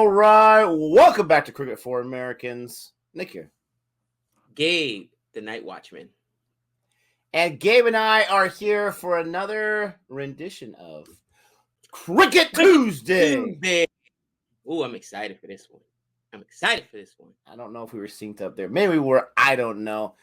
All right, welcome back to Cricket for Americans. Nick here. Gabe, the Night Watchman. And Gabe and I are here for another rendition of Cricket Tuesday. Oh, I'm excited for this one. I don't know if we were synced up there. Maybe we were. I don't know.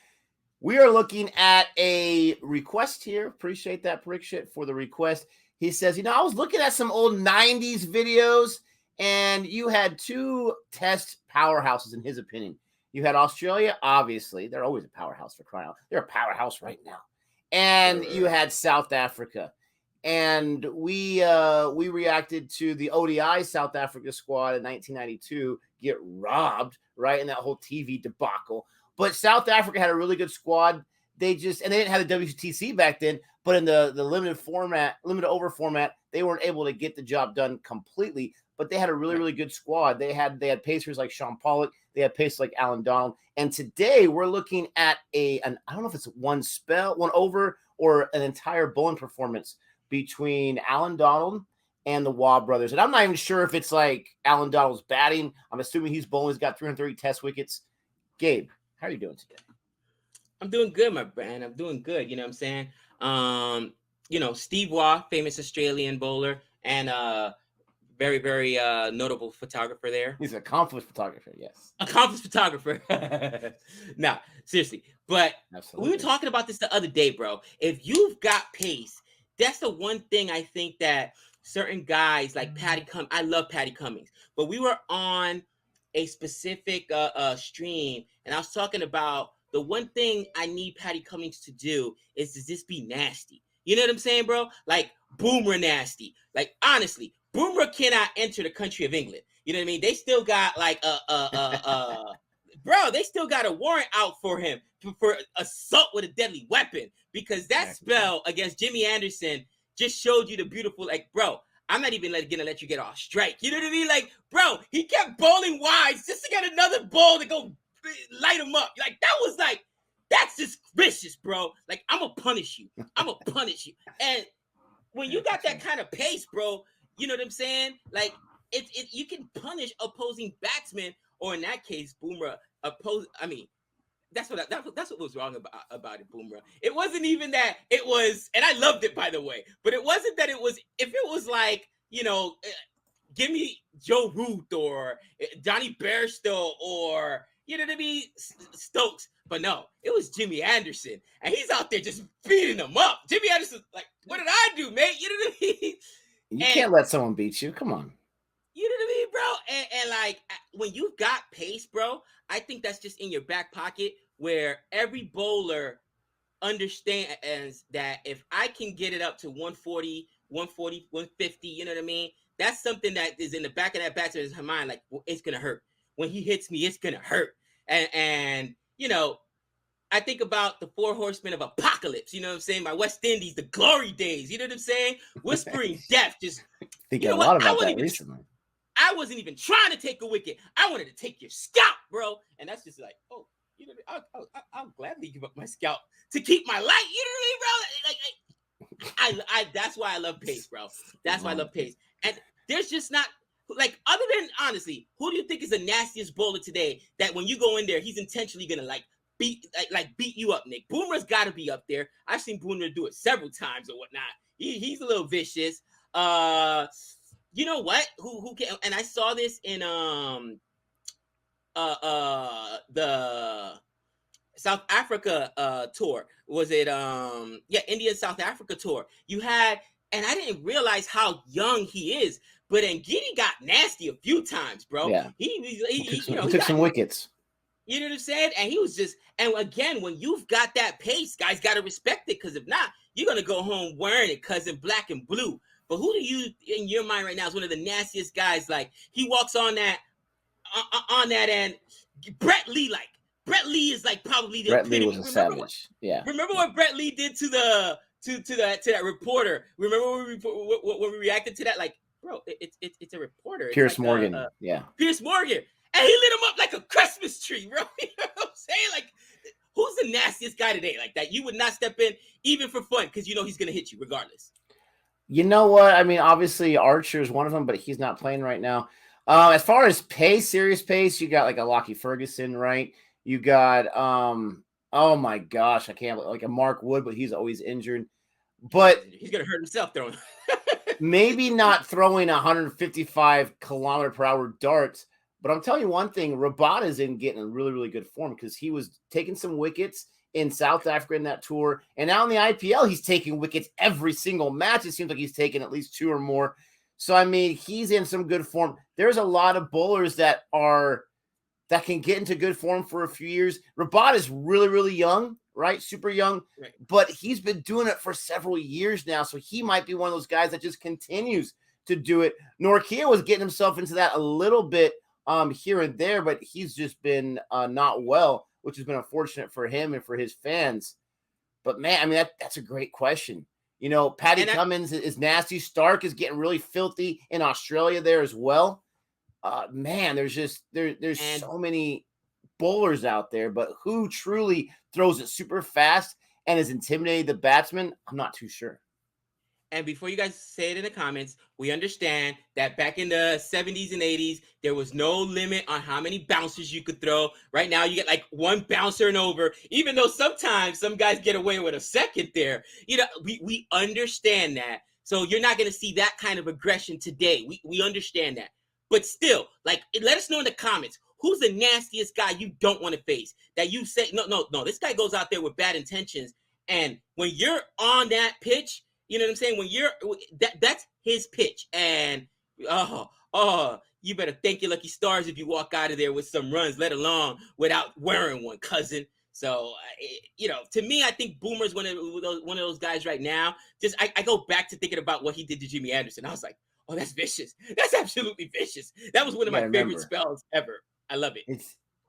We are looking at a request here. Appreciate that, Parikshit, for the request. He says, I was looking at some old 90s videos, and you had two test powerhouses, in his opinion. You had Australia, obviously. They're always a powerhouse, for crying out. They're a powerhouse right now. And you had South Africa. And we reacted to the ODI South Africa squad in 1992 get robbed, right, in that whole TV debacle. But South Africa had a really good squad. They didn't have the WTC back then, but in the limited over format, they weren't able to get the job done completely. But they had a really, really good squad. They had pacers like Sean Pollock. They had pacers like Allan Donald. And today we're looking at I don't know if it's one over, or an entire bowling performance between Allan Donald and the Waugh brothers. And I'm not even sure if it's like Allan Donald's batting. I'm assuming he's bowling. He's got 330 test wickets. Gabe, how are you doing today? I'm doing good, my friend. I'm doing good. You know what I'm saying? Steve Waugh, famous Australian bowler, and very, very notable photographer there. He's an accomplished photographer, yes. Accomplished photographer. Nah, seriously. But Absolutely. We were talking about this the other day, bro. If you've got pace, that's the one thing I think that certain guys like Patty Cummings, I love Patty Cummings, but we were on a specific stream, and I was talking about the one thing I need Patty Cummings to do is to just be nasty. You know what I'm saying, bro? Like Boomer nasty. Like, honestly, Boomer cannot enter the country of England. You know what I mean? They still got like bro, they still got a warrant out for him for assault with a deadly weapon, because that spell against Jimmy Anderson just showed you the beautiful, like, bro, I'm not even gonna let you get off strike. You know what I mean? Like, bro, he kept bowling wides just to get another ball to go light him up. Like, that's just vicious, bro. Like, I'm gonna punish you. And when you got that kind of pace, bro, you know what I'm saying? Like, you can punish opposing batsmen, or in that case, Boomer that's what was wrong about it, Boomer. It wasn't even that it was, and I loved it, by the way, but it wasn't that it was, if it was like, give me Joe Root or Johnny Bairstow or, you know what I mean, Stokes. But no, it was Jimmy Anderson, and he's out there just beating them up. Jimmy Anderson's like, what did I do, mate? You know what I mean? You can't let someone beat you. Come on. You know what I mean, bro? And like, when you've got pace, bro, I think that's just in your back pocket, where every bowler understands that if I can get it up to 140, 150, you know what I mean? That's something that is in the back of that batsman's mind, like, well, it's going to hurt. When he hits me, it's going to hurt. And I think about the Four Horsemen of Apocalypse, you know what I'm saying? My West Indies, the glory days, you know what I'm saying? Whispering death, just... Thinking a lot about that recently. I wasn't even trying to take a wicket. I wanted to take your scalp, bro. And that's just like, oh, I'll gladly give up my scalp to keep my light. You know what I mean, bro? Like, that's why I love pace, bro. That's why I love pace. And there's just not, like, other than, honestly, who do you think is the nastiest bowler today that when you go in there, he's intentionally gonna beat you up, Nick? Boomer's got to be up there. I've seen Boomer do it several times or whatnot. He's a little vicious. You know what? Who can? And I saw this in the South Africa tour. Was it India South Africa tour? You had, and I didn't realize how young he is, but Ngidi got nasty a few times, bro. Yeah, he took some wickets. You know what I'm saying? And he was just, and again, when you've got that pace, guys got to respect it, because if not, you're gonna go home wearing it, cause in black and blue. But who do you, in your mind right now, is one of the nastiest guys? Like, he walks on that end. Brett Lee is like probably the Brett Lee was a savage. Yeah. Remember what Brett Lee did to that reporter? Remember when we reacted to that? Like, bro, it's a reporter. Pierce like Morgan. Pierce Morgan, and he lit him up like a Christmas tree, bro. You know what I'm saying? Like, who's the nastiest guy today? Like, that you would not step in even for fun, because you know he's gonna hit you regardless. You know what? I mean, obviously Archer is one of them, but he's not playing right now. As far as pace, serious pace, you got like a Lockie Ferguson, right? You got oh my gosh, I can't like a Mark Wood, but he's always injured. But he's gonna hurt himself throwing. Maybe not throwing 155-kilometer-per-hour darts, but I'm telling you one thing: Rabada's in getting really, really good form because he was taking some wickets in South Africa in that tour, and now in the IPL, he's taking wickets every single match. It seems like he's taken at least 2 or more. So I mean, he's in some good form. There's a lot of bowlers that can get into good form for a few years. Rabada is really, really young, right? Super young, right. But he's been doing it for several years now. So he might be one of those guys that just continues to do it. Norkia was getting himself into that a little bit here and there, but he's just been not well, which has been unfortunate for him and for his fans. But man, I mean, that's a great question. You know, Paddy Cummins is nasty. Stark is getting really filthy in Australia there as well. Man, there's so many bowlers out there, but who truly throws it super fast and has intimidated the batsman, I'm not too sure. And before you guys say it in the comments, we understand that back in the 70s and 80s, there was no limit on how many bouncers you could throw. Right now, you get like 1 bouncer and over, even though sometimes some guys get away with a second there. You know, we understand that. So you're not going to see that kind of aggression today. We understand that. But still, like, let us know in the comments, who's the nastiest guy you don't want to face? That you say, no, this guy goes out there with bad intentions. And when you're on that pitch, you know what I'm saying? When you're that's his pitch, and you better thank your lucky stars if you walk out of there with some runs, let alone without wearing one, cousin. So you know, to me, I think Boomer's one of those guys right now. Just I go back to thinking about what he did to Jimmy Anderson. I was like, oh, that's vicious. That's absolutely vicious. That was one of my favorite spells ever. I love it.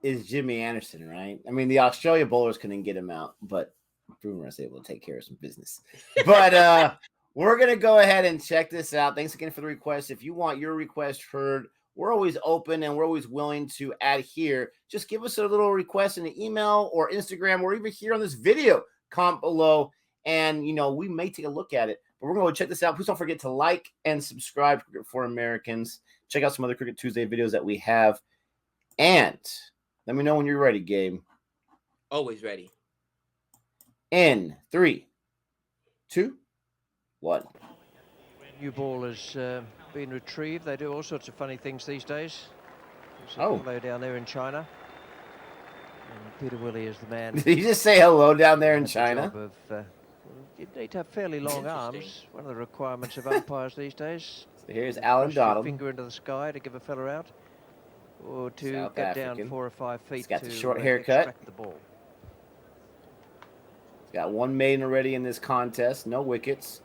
It's Jimmy Anderson, right? I mean, the Australia bowlers couldn't get him out, but Boomer was able to take care of some business. But we're going to go ahead and check this out. Thanks again for the request. If you want your request heard, we're always open and we're always willing to adhere. Just give us a little request in an email or Instagram or even here on this video. Comment below and, you know, we may take a look at it. But we're going to go check this out. Please don't forget to like and subscribe to Cricket for Americans. Check out some other Cricket Tuesday videos that we have. And let me know when you're ready, Gabe. Always ready. In 3, 2, 1. New ball has been retrieved. They do all sorts of funny things these days. Oh. Hello down there in China. And Peter Willey is the man. Did you just say hello down there in China? You need to have fairly long arms. One of the requirements of umpires these days. So here's Allan Donald. Finger into the sky to give a fella out, or to South get African. down 4 or 5 feet. He's got to the short haircut. extract the ball. Got 1 maiden already in this contest. No wickets.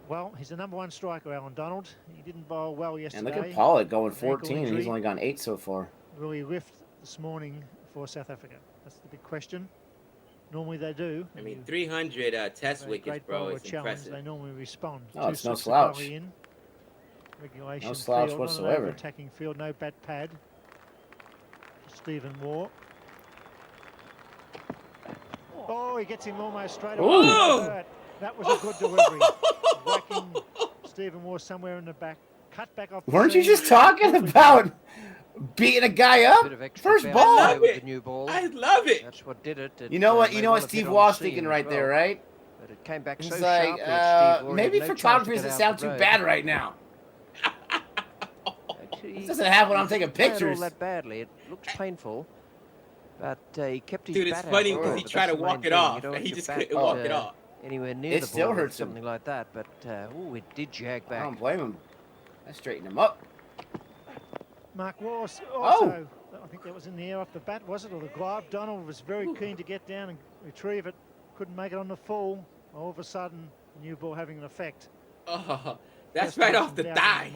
Well, he's the #1 striker, Allan Donald. He didn't bowl well yesterday. And look at Pollock going 14, and he's only gone 8 so far. Will he rift this morning for South Africa? That's the big question. Normally they do. I mean, 300 test wickets, bro. It's impressive. They normally respond. Oh, it's no slouch. Regulation no slouch field, whatsoever. Attacking field, no bat pad. Stephen Waugh. Oh, he gets him almost straight away. That was a good delivery. Whacking Stephen Waugh somewhere in the back. Cut back off. Weren't you just talking about beating a guy up? First ball. I love it. I love it. That's what did it. You know what? You know what Steve Waugh's thinking right there, right? But it came back He's so like, sharply. maybe photography doesn't sound too bad right now. This doesn't happen when I'm taking pictures. Not all that badly. It looks painful. But he kept his Dude, it's funny because he tried to walk it off, and he just couldn't walk it off. Anywhere near the still ball, hurts something like that. But it did jag back. I don't blame him. I straightened him up. Mark Waugh also, I think that was in the air off the bat, was it, or the glove? Donald was very keen to get down and retrieve it. Couldn't make it on the full. All of a sudden, the new ball having an effect. Oh, that's right off the thigh.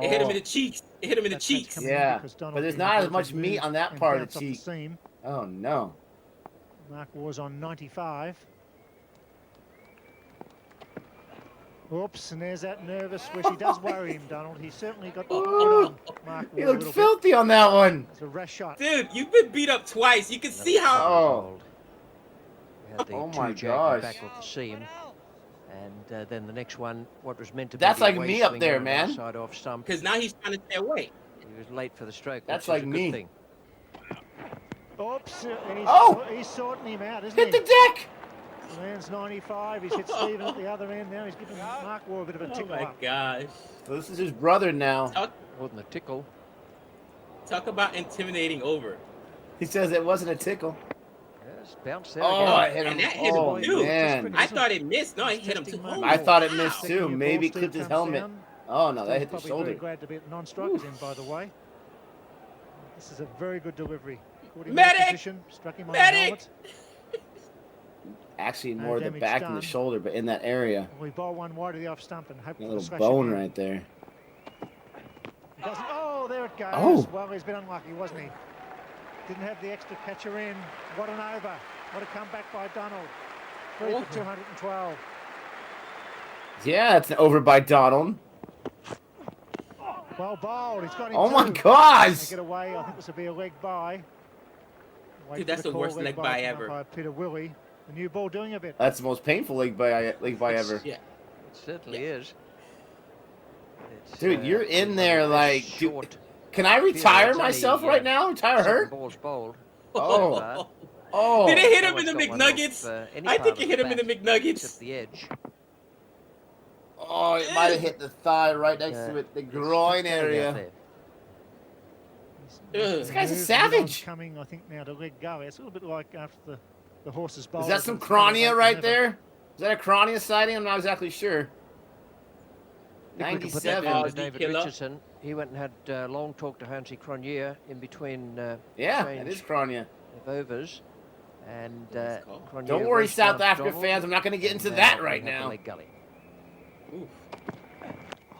It hit him in the cheeks. It hit him in the cheeks. Yeah, but there's not as much meat on that part of the cheek. Oh, no. Mark Waugh's on 95. Oops, and there's that nervous, which he does worry him, Donald. He certainly got on Mark Waugh. He looked filthy on that one. It's a rash shot. Dude, you've been beat up twice. You can see how... Oh my gosh. Back off the seam. And then the next one, what was meant to be That's the like away me up swinger there, on the man. Side off stump. Because now he's trying to stay away. He was late for the stroke. That's which is like a me. Good thing. Oops, he's sorting him out, isn't Hit he? the deck! Man's 95. He's hit Stephen at the other end now. He's giving Mark Waugh a bit of a Oh tickle my up. gosh. So this is his brother now. More than a tickle. Talk about intimidating over. He says it wasn't a tickle. Yes, bounce there Oh, again. I hit him. And that hit him Oh, too. man. I thought it missed. No, it hit him too Testing hard. Mark I thought it Waugh. missed Second too. year Maybe ball, clipped Steve his comes helmet. down. Oh, no, that Steve's hit the probably shoulder. very glad to be at non-strikers in, by the way. This is a very good delivery. Caught him in Medic! position, struck him on the Medic! helmet. Actually, No more the damage back than the done. shoulder, but in that area. We bowl one wide of the off stump and hope A for the little slash bone again. right there. He doesn't. Oh, there it goes. Oh. Well, he's been unlucky, wasn't he? Didn't have the extra catcher in. What an over. What a comeback by Donald. 3 for 212. Yeah, it's over by Donald. Well bowled. He's got him. Oh my too. gosh! They get away. I think this will be a leg bye. Wait Dude, for that's the call, worst leg bye come up ever. By Peter Willie. The new ball doing a bit. That's the most painful leg bye ever. Yeah. It certainly is. It's, Dude, you're in there very like, dude, short. can I retire it's only, myself right now? Retire Second hurt? ball's bowled. Oh. Oh. Did it hit him Someone's in the got one off, McNuggets? any I part think of it hit him in the bat, McNuggets. except the edge. Oh, it might have hit the thigh right next to it, the groin area. There. This guy's a Moves, savage. Coming, I think, now to let go. It's a little bit like after the horse's bowl. Is that some chronia right there? Is that a chronia sighting? I'm not exactly sure. If we could put that 97. down to Aussie David killer. Richardson. He went and had a long talk to Hansi Cronje in between Yeah, change it is chronia. of overs. And That's cool. Cronje Don't worry, raced South down Africa Donald, fans. I'm not going to get into and, that we right had the now. leg gully. Oof.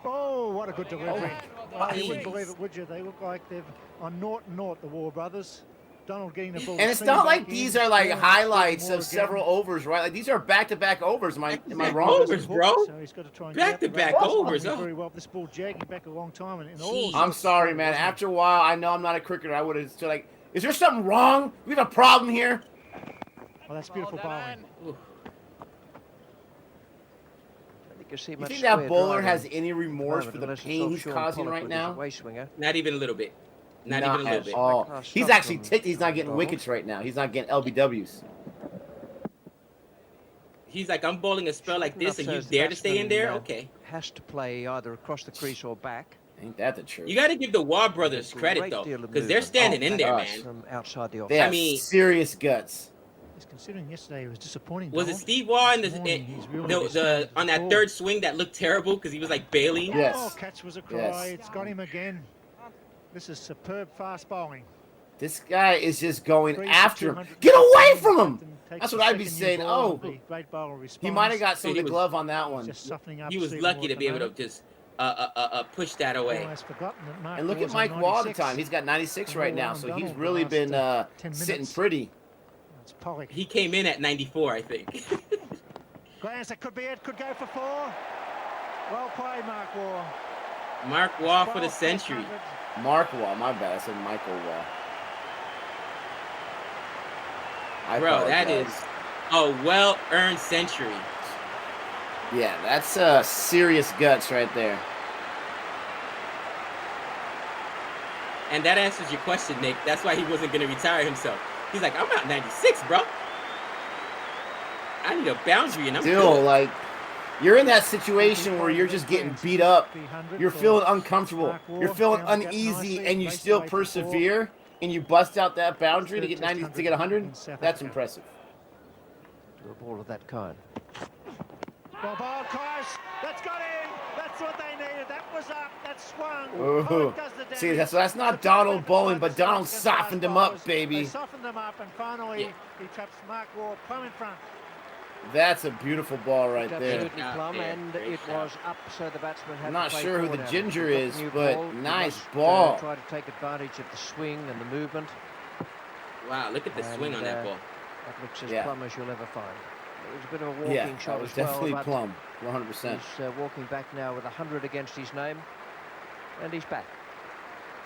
Oh, what a good delivery. Oh, you wouldn't Jeez. believe it, would you? They look like they've on 0-0, the Waugh brothers. Donald getting the ball. And it's clean not back like in, these are like Waugh highlights more of again. several overs, right? Like these are back-to-back overs. Am I Back-to-back wrong? overs, bro. So he's got to try and Back-to-back get up the overs, race. huh? Very well. This ball jagging back a long time, and in all. Jeez. I'm sorts sorry, of man. wasn't it? After a while, I know I'm not a cricketer. I would have still like, is there something wrong? We have a problem here. Oh, that's beautiful bowling. Oof. You see You much think that square bowler driving has any at the remorse moment, for the unless it's pain he's offshore causing Pollock right with his now? away swinger. Not even a little bit. Not even a little at bit. all. Class He's stop actually from ticked. He's not getting Donald. wickets right now. He's not getting LBWs. He's like, I'm bowling a spell like this, and you Enough so dare the to stay in there? batsman, Okay. Has to play either across the crease or back. Ain't that the truth? You got to give the Waugh brothers There's a credit, great though, deal of because they're movement. standing in my there, gosh. man. From outside the off. They have mean- serious guts. He's considering yesterday he was disappointing. Was it Donald. Steve Waugh in This morning he's really the on that disappointed. third swing that looked terrible because he was like bailing? Yes. Oh, catch was a cry. Yes. It's got him again. This is superb fast bowling. This guy is just going 3 for after him. 200. Get away from him! Captain takes That's the what I'd be second new saying. ball, Oh, the great bowler he responds. might have got some So of he the was- glove on that one. Just softening up He was Stephen lucky Waugh to at be the able to moment. just push that away. Almost forgotten that Mark And look at Waugh's on Mike Waugh at the 96. time. He's got 96 right now, so he's Donald the really last, been 10 sitting minutes. pretty. It's Pollock. He came in at 94, I think. Glance, that could be it. Could go for 4. Well played, Mark Waugh. Mark Waugh for the 12, century. 600. Mark Waugh, my bad. I said Michael Waugh. I Bro, that apologize. is a well-earned century. Yeah, that's serious guts right there. And that answers your question, Nick. That's why he wasn't going to retire himself. He's like, I'm not 96, bro. I need a boundary, and I'm Still, good. like, you're in that situation where you're just getting beat up. You're feeling uncomfortable. You're feeling uneasy, and you still persevere, and you bust out that boundary to get 90 to get 100. That's impressive. To a ball of that kind. Well, ball close. That's got in. That's what they needed. That was up. That swung. Ooh. Pollock does the See, damage. that's not It's Donald back bowling, to but five Donald against softened fast him up, bowlers. baby. They softened them up, and finally Yeah. he traps Mark Waugh plumb in front. That's a beautiful ball right there. Absolutely Great plumb, shot there. and Great it shot. was up, so the batsman had I'm to not play sure who forward the out. ginger He got is, the new but ball. He nice must, ball. Try to take advantage of the swing and the movement. Wow, look at the swing on that And, ball. That looks as Yeah. plumb as you'll ever find. It was a bit of a walking Yeah, shot that was as well, definitely but plumb, 100%. he's walking back now with 100 against his name, and he's back.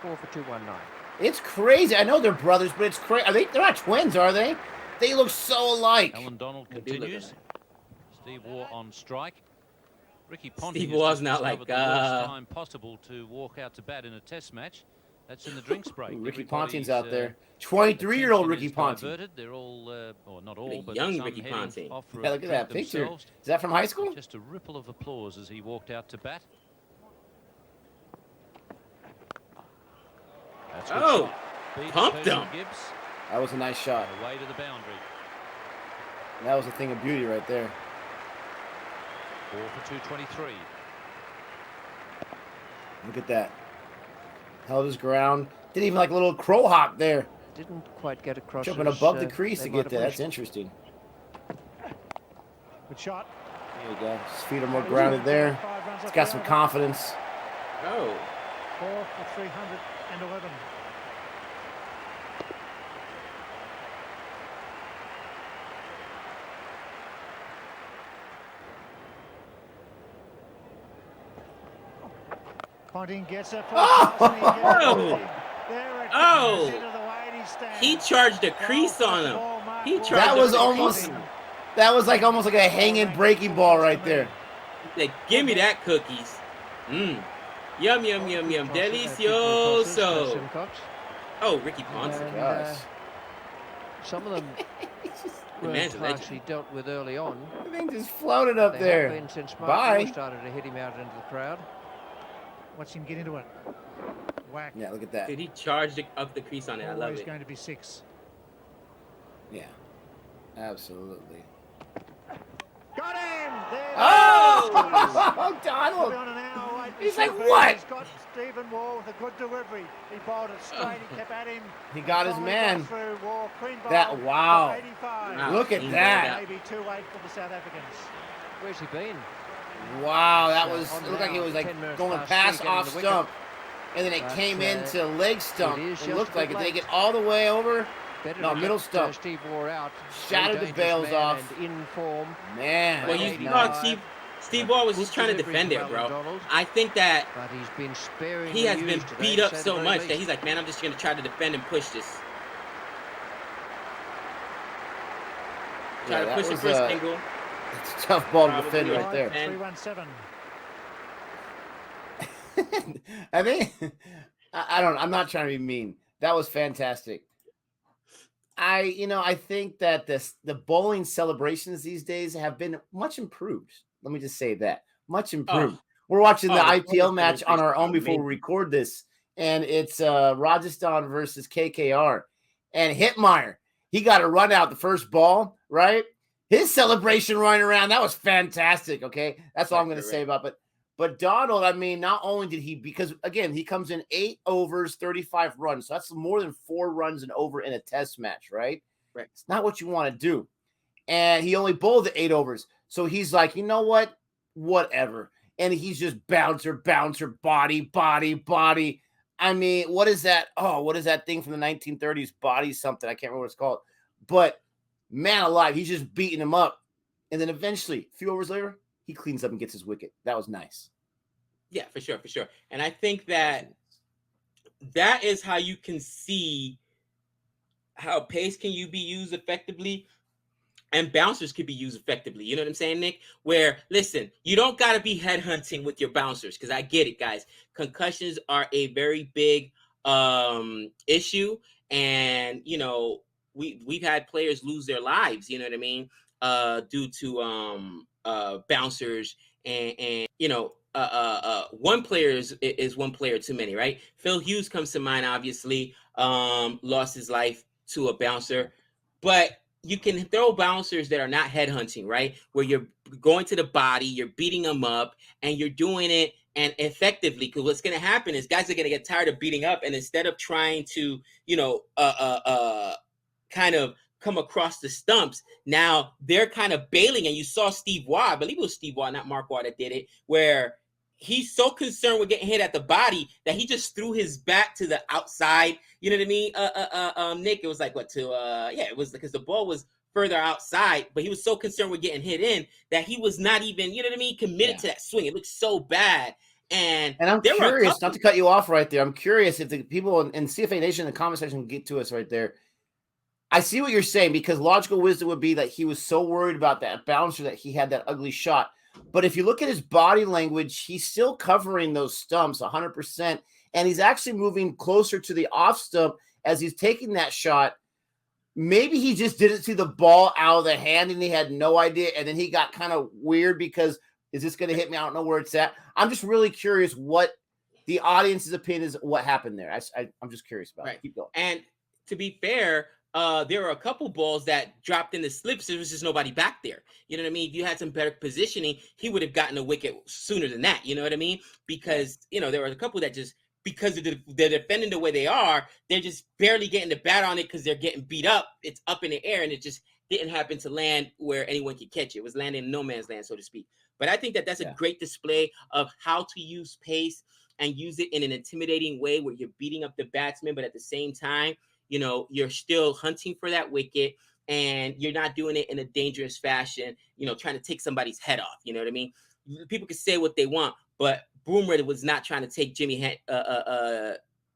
4 for 219. It's crazy. I know they're brothers, but it's crazy. They're not twins, are they? They look so alike. Allan Donald They do look continues. Steve Waugh on strike. Ricky Ponting Steve Waugh's not like the worst time possible to walk out to bat in a test match. That's in the drinks break. Ricky Ponting's out there. 23-year-old Ricky Ponting. They're all, or not all, but young some Ricky Ponting. Yeah, look at that picture. Is that from high school? Just a ripple of applause as he walked out to bat. That's pumped him. That was a nice shot. Away to the boundary. That was a thing of beauty right there. 4 for 223. Look at that. Held his ground. Did even like a little crow hop there. Didn't quite get across. Jumping above the crease to get that. That's interesting. Good shot. There you go. His feet are more grounded there. He's got some confidence. Oh. 4 for 311. Ponting gets it for he charged a crease on him. That was almost like a hanging breaking ball right there. Like, give me that cookies. Yum, yum, yum, yum. Delicioso. Oh, Ricky Ponting. Gosh. Some of them man's actually dealt with early on. The thing just floated up there. Have been since Bye. Waugh started to hit him out into the crowd. Watch him get into it. Whack. Yeah, look at that. Did he charge up the crease on it? I love Always it. going to be 6. Yeah, absolutely. Got him! There Oh, Donald! He's like, what? He's got Stephen Waugh with a good delivery. He bowled it straight. He kept at him. He got his man. Through Waugh. Clean bowl That, wow. 85. Look at that. Maybe too late for the South Africans. Where's he been? Wow, that was, it looked like it was like going past off stump. And then it came into leg stump. It looked like it. Did they get all the way over? No, middle stump. Steve Waugh out. Shattered the bails off. In form. Man. Well, you thought Steve Waugh was just trying to defend it, bro. I think that but he's been sparing. He has been beat up so much that he's like, man, I'm just going to try to defend and push this. Try to push it for a single. It's a tough ball to defend right there. 317. I think I'm not trying to be mean. That was fantastic. I think that the bowling celebrations these days have been much improved. Let me just say that. Much improved. We're watching the IPL match on our own before we record this, and it's Rajasthan versus KKR. And Hitmeyer, he got a run out the first ball, right? His celebration running around, that was fantastic, okay? That's all I'm going to say about it. But Donald, I mean, not only did he, because, again, he comes in 8 overs, 35 runs. So that's more than 4 runs and over in a test match, right? Right. It's not what you want to do. And he only bowled the 8 overs. So he's like, you know what? Whatever. And he's just bouncer, body. I mean, what is that? Oh, what is that thing from the 1930s? Body something. I can't remember what it's called. But, man alive, he's just beating him up. And then eventually, a few overs later, he cleans up and gets his wicket. That was nice. Yeah, for sure. And I think that is how you can see how pace can be used effectively and bouncers can be used effectively. You know what I'm saying, Nick? Where, listen, you don't got to be headhunting with your bouncers, because I get it, guys. Concussions are a very big issue. And, you know, we've had players lose their lives, you know what I mean, due to bouncers and you know, one player is one player too many, right? Phil Hughes comes to mind, obviously, lost his life to a bouncer, but you can throw bouncers that are not headhunting, right? Where you're going to the body, you're beating them up, and you're doing it and effectively. Because what's going to happen is guys are going to get tired of beating up, and instead of trying to, you know, kind of come across the stumps, now they're kind of bailing. And you saw Steve Waugh, I believe it was Steve Waugh, not Mark Waugh, that did it, where he's so concerned with getting hit at the body that he just threw his bat to the outside. You know what I mean? Nick, it was like, it was because the ball was further outside, but he was so concerned with getting hit in that he was not even, you know what I mean, committed to that swing. It looked so bad. And I'm curious, not to cut you off right there, I'm curious if the people in CFA Nation in the comment section can get to us right there. I see what you're saying, because logical wisdom would be that he was so worried about that bouncer that he had that ugly shot. But if you look at his body language, he's still covering those stumps 100%. And he's actually moving closer to the off stump as he's taking that shot. Maybe he just didn't see the ball out of the hand and he had no idea. And then he got kind of weird because, is this going to hit me? I don't know where it's at. I'm just really curious what the audience's opinion is, what happened there. I'm just curious about it. Keep going. And to be fair, there were a couple balls that dropped in the slips. There was just nobody back there. You know what I mean? If you had some better positioning, he would have gotten a wicket sooner than that. You know what I mean? Because, you know, there were a couple that just, because they're defending the way they are, they're just barely getting the bat on it because they're getting beat up. It's up in the air, and it just didn't happen to land where anyone could catch it. It was landing in no man's land, so to speak. But I think that that's a great display of how to use pace and use it in an intimidating way where you're beating up the batsman, but at the same time, you know, you're still hunting for that wicket and you're not doing it in a dangerous fashion, you know, trying to take somebody's head off. You know what I mean? People can say what they want, but Boomer was not trying to take Jimmy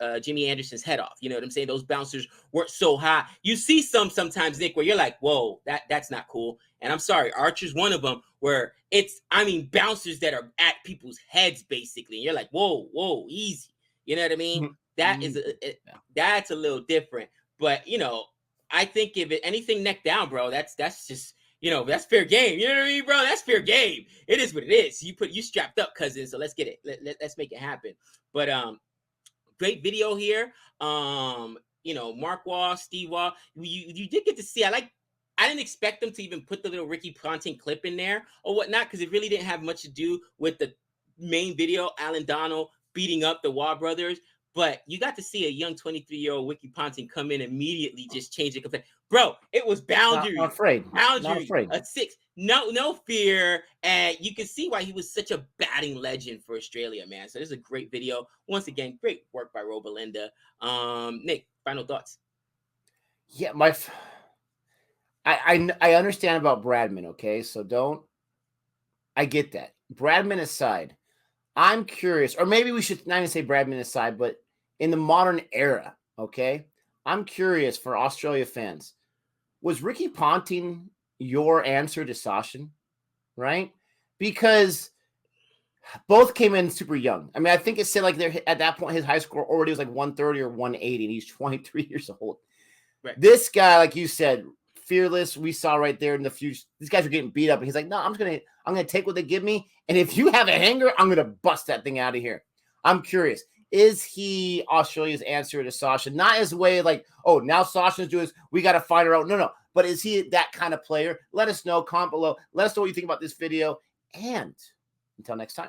Anderson's head off. You know what I'm saying? Those bouncers weren't so high. You see sometimes, Nick, where you're like, whoa, that's not cool. And I'm sorry, Archer's one of them where bouncers that are at people's heads, basically. And you're like, whoa, easy. You know what I mean? That is that's a little different. But, you know, I think if anything neck down, bro, that's just, you know, that's fair game. You know what I mean, bro? That's fair game. It is what it is. You strapped up, cousin. So let's get it. Let's make it happen. But great video here. You know, Mark Waugh, Steve Waugh. You did get to see. I didn't expect them to even put the little Ricky Ponting clip in there or whatnot, because it really didn't have much to do with the main video, Allan Donald beating up the Waugh brothers. But you got to see a young 23-year-old Ricky Ponting come in immediately, just change it. Bro, it was boundary. Not afraid. Boundary. Not afraid. A 6. No fear. And you can see why he was such a batting legend for Australia, man. So this is a great video. Once again, great work by Robalinda. Nick, final thoughts. Yeah, I understand about Bradman, okay? So I get that. Bradman aside, I'm curious, or maybe we should not even say Bradman aside, but in the modern era, okay? I'm curious for Australia fans. Was Ricky Ponting your answer to Sachin, right? Because both came in super young. I mean, I think it said like they're at that point, his high score already was like 130 or 180, and he's 23 years old. Right. This guy, like you said, fearless. We saw right there in the future. These guys are getting beat up, and he's like, "No, I'm gonna take what they give me, and if you have a hanger, I'm gonna bust that thing out of here." I'm curious. Is he Australia's answer to Sachin? Not as a way like, oh, now Sachin's doing this, we got to find her out. No. But is he that kind of player? Let us know. Comment below. Let us know what you think about this video. And until next time.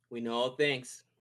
We know all things.